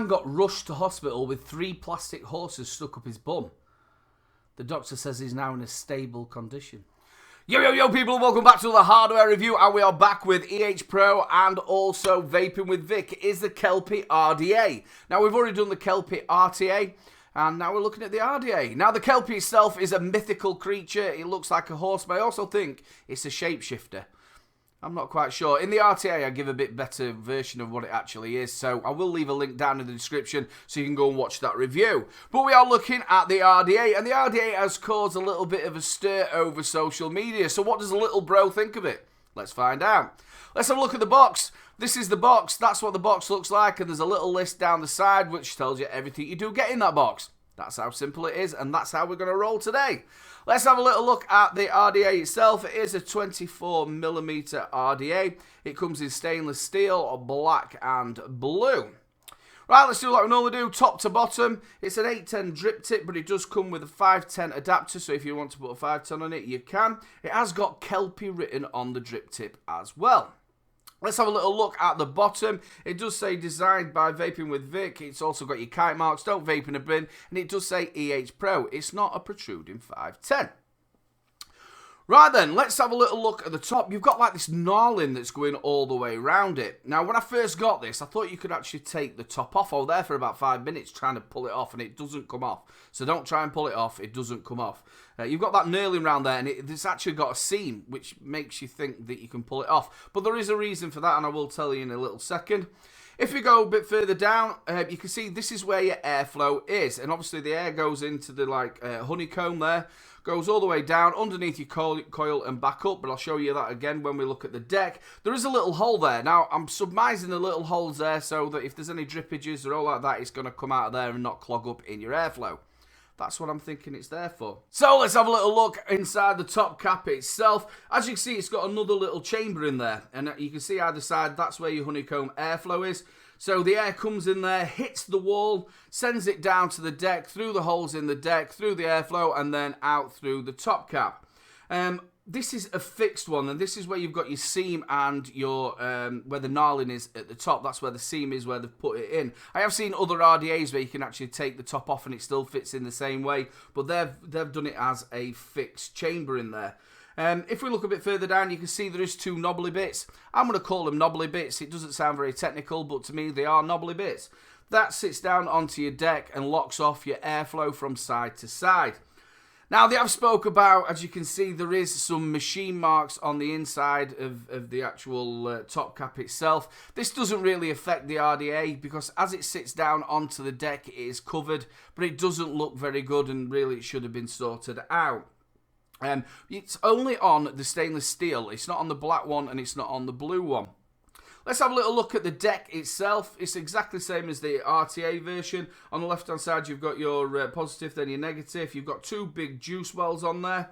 man got rushed to hospital with 3 plastic horses stuck up his bum. The doctor says he's now in a stable condition. Yo people, welcome back to the hardware review, and we are back with Ehpro and also Vaping with Vic. It is the Kelpie Rda. Now we've already done the Kelpie Rta, and now we're looking at the Rda. Now the Kelpie itself is a mythical creature. It looks like a horse, but I also think it's a shapeshifter. I'm not quite sure. In the RTA, I give a bit better version of what it actually is, so I will leave a link down in the description so you can go and watch that review. But we are looking at the Rda, and the Rda has caused a little bit of a stir over social media. So what does a little bro think of it? Let's find out. Let's have a look at the box. This is the box. That's what the box looks like, and there's a little list down the side which tells you everything you do get in that box. That's how simple it is, and that's how we're going to roll today. Let's have a little look at the Rda itself. It is a 24mm Rda. It comes in stainless steel, black and blue. Right, let's do like we normally do, top to bottom. It's an 810 drip tip, but it does come with a 510 adapter, so if you want to put a 510 on it, you can. It has got Kelpie written on the drip tip as well. Let's have a little look at the bottom. It does say designed by Vaping with Vic. It's also got your kite marks, don't vape in a bin, and it does say Ehpro. It's not a protruding 510. Right then, let's have a little look at the top. You've got like this knurling that's going all the way around it. Now, when I first got this, I thought you could actually take the top off. I was there for about 5 minutes trying to pull it off, and it doesn't come off. So don't try and pull it off. It doesn't come off. You've got that knurling around there, and it's actually got a seam, which makes you think that you can pull it off. But there is a reason for that, and I will tell you in a little second. If we go a bit further down, you can see this is where your airflow is. And obviously the air goes into the honeycomb there. Goes all the way down underneath your coil and back up, but I'll show you that again when we look at the deck. There is a little hole there. Now, I'm submising the little holes there so that if there's any drippages or all like that, it's going to come out of there and not clog up in your airflow. That's what I'm thinking it's there for. So let's have a little look inside the top cap itself. As you can see, it's got another little chamber in there, and you can see either side, that's where your honeycomb airflow is. So the air comes in there, hits the wall, sends it down to the deck, through the holes in the deck, through the airflow, and then out through the top cap. This is a fixed one, and this is where you've got your seam and your where the knurling is at the top. That's where the seam is, where they've put it in. I have seen other RDAs where you can actually take the top off and it still fits in the same way, but they've done it as a fixed chamber in there. If we look a bit further down, you can see there is 2 knobbly bits. I'm going to call them knobbly bits. It doesn't sound very technical, but to me they are knobbly bits. That sits down onto your deck and locks off your airflow from side to side. Now, they have spoke about, as you can see, there is some machine marks on the inside of the actual top cap itself. This doesn't really affect the Rda because as it sits down onto the deck, it is covered, but it doesn't look very good, and really it should have been sorted out. It's only on the stainless steel. It's not on the black one, and it's not on the blue one. Let's have a little look at the deck itself. It's exactly the same as the RTA version. On the left-hand side, you've got your positive, then your negative. You've got 2 big juice wells on there.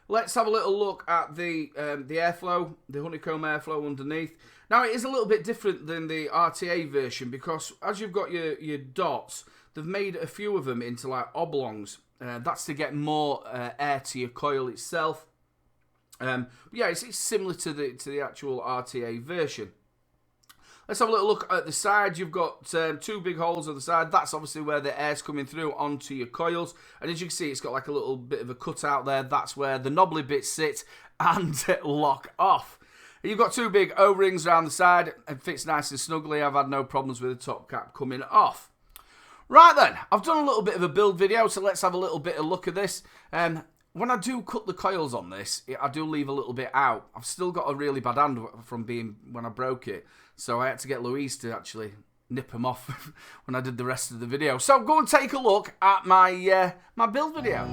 Let's have a little look at the airflow, the honeycomb airflow underneath. Now, it is a little bit different than the RTA version because as you've got your dots, they've made a few of them into like oblongs. That's to get more air to your coil itself. But yeah, it's similar to the actual RTA version. Let's have a little look at the side. You've got 2 big holes on the side. That's obviously where the air's coming through onto your coils. And as you can see, it's got like a little bit of a cutout there. That's where the knobbly bits sit and lock off. You've got 2 big O-rings around the side. It fits nice and snugly. I've had no problems with the top cap coming off. Right then, I've done a little bit of a build video, so let's have a little bit of a look at this. When I do cut the coils on this, I do leave a little bit out. I've still got a really bad hand from when I broke it, so I had to get Louise to actually nip them off when I did the rest of the video. So go and take a look at my my build video.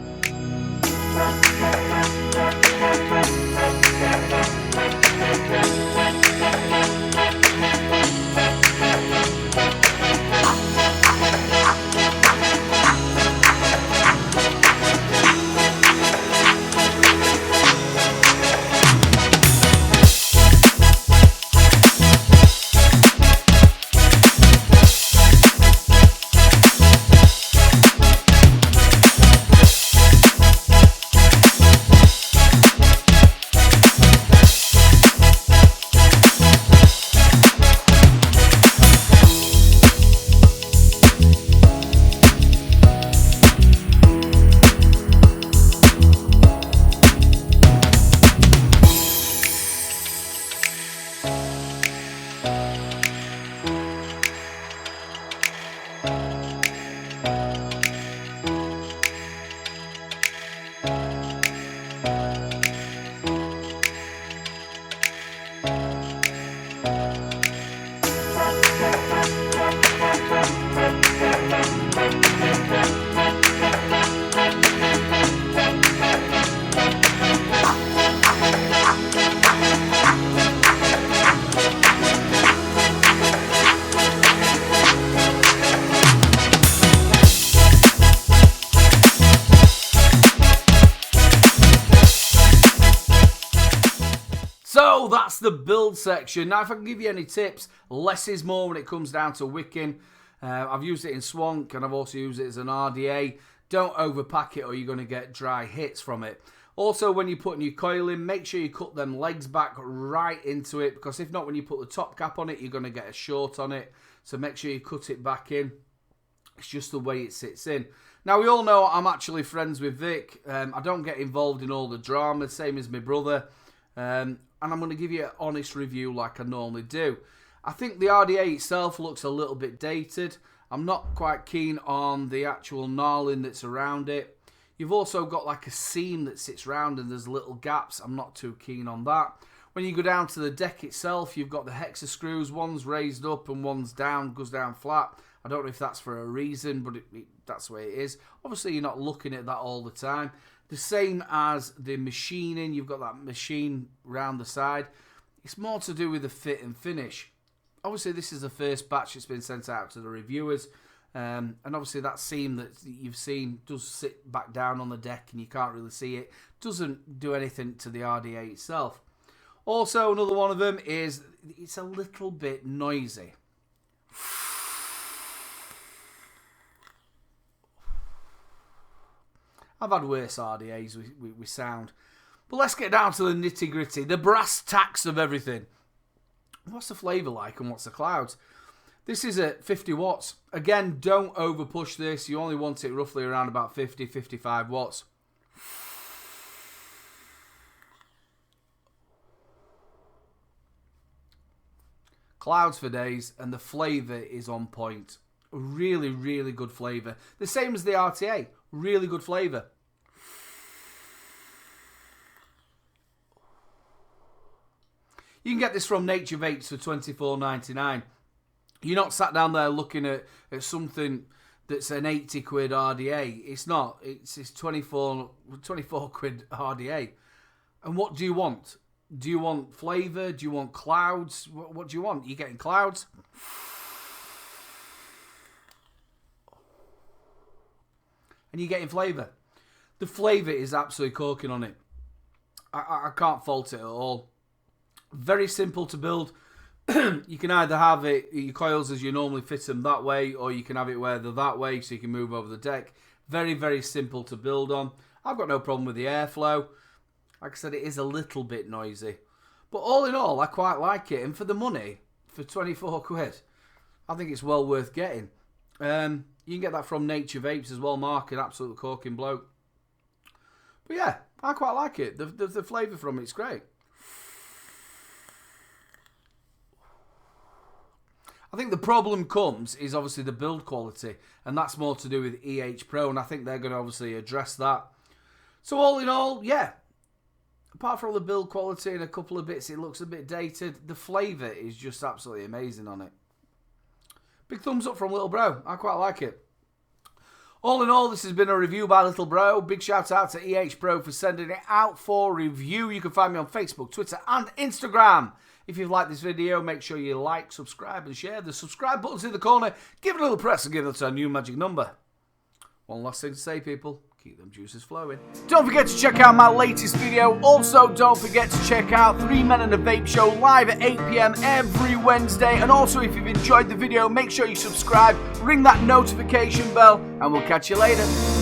So that's the build section. Now if I can give you any tips, less is more when it comes down to wicking. I've used it in Swank and I've also used it as an RDA. Don't overpack it or you're going to get dry hits from it. Also, when you're putting your coil in, make sure you cut them legs back right into it, because if not, when you put the top cap on it, you're going to get a short on it. So make sure you cut it back in. It's just the way it sits in. Now, we all know I'm actually friends with Vic. I don't get involved in all the drama, same as my brother. And I'm going to give you an honest review like I normally do. I think the RDA itself looks a little bit dated. I'm not quite keen on the actual knurling that's around it. You've also got like a seam that sits round and there's little gaps. I'm not too keen on that. When you go down to the deck itself, you've got the hexa screws. One's raised up and one's down, goes down flat. I don't know if that's for a reason, but that's the way it is. Obviously, you're not looking at that all the time. The same as the machining. You've got that machine round the side. It's more to do with the fit and finish. Obviously, this is the first batch that's been sent out to the reviewers. And obviously that seam that you've seen does sit back down on the deck and you can't really see it. Doesn't do anything to the RDA itself. Also, another one of them is it's a little bit noisy. I've had worse RDAs with sound. But let's get down to the nitty gritty, the brass tacks of everything. What's the flavour like and what's the clouds? This is at 50 watts. Again, don't over push this. You only want it roughly around about 50, 55 watts. Clouds for days, and the flavour is on point. Really, really good flavour. The same as the RTA. Really good flavour. You can get this from Nature Vapes for $24.99. You're not sat down there looking at something that's an 80 quid RDA. It's not. It's 24 quid RDA. And what do you want? Do you want flavour? Do you want clouds? What do you want? You're getting clouds. And you're getting flavour. The flavour is absolutely corking on it. I can't fault it at all. Very simple to build. You can either have it, your coils as you normally fit them that way, or you can have it where they're that way so you can move over the deck. Very, very simple to build on. I've got no problem with the airflow. Like I said, it is a little bit noisy. But all in all, I quite like it. And for the money, for 24 quid, I think it's well worth getting. You can get that from Nature Vapes as well. Mark, an absolute corking bloke. But yeah, I quite like it. The flavour from it's great. I think the problem comes is obviously the build quality, and that's more to do with Ehpro, and I think they're going to obviously address that. So all in all, yeah, apart from the build quality and a couple of bits, it looks a bit dated. The flavour is just absolutely amazing on it. Big thumbs up from Little Bro. I quite like it. All in all, this has been a review by Little Bro. Big shout out to Ehpro for sending it out for review. You can find me on Facebook, Twitter and Instagram. If you've liked this video, make sure you like, subscribe and share. The subscribe button's in the corner. Give it a little press and give us our new magic number. One last thing to say, people. Keep them juices flowing. Don't forget to check out my latest video. Also, don't forget to check out 3 Men and a Vape Show live at 8 PM every Wednesday. And also, if you've enjoyed the video, make sure you subscribe, ring that notification bell, and we'll catch you later.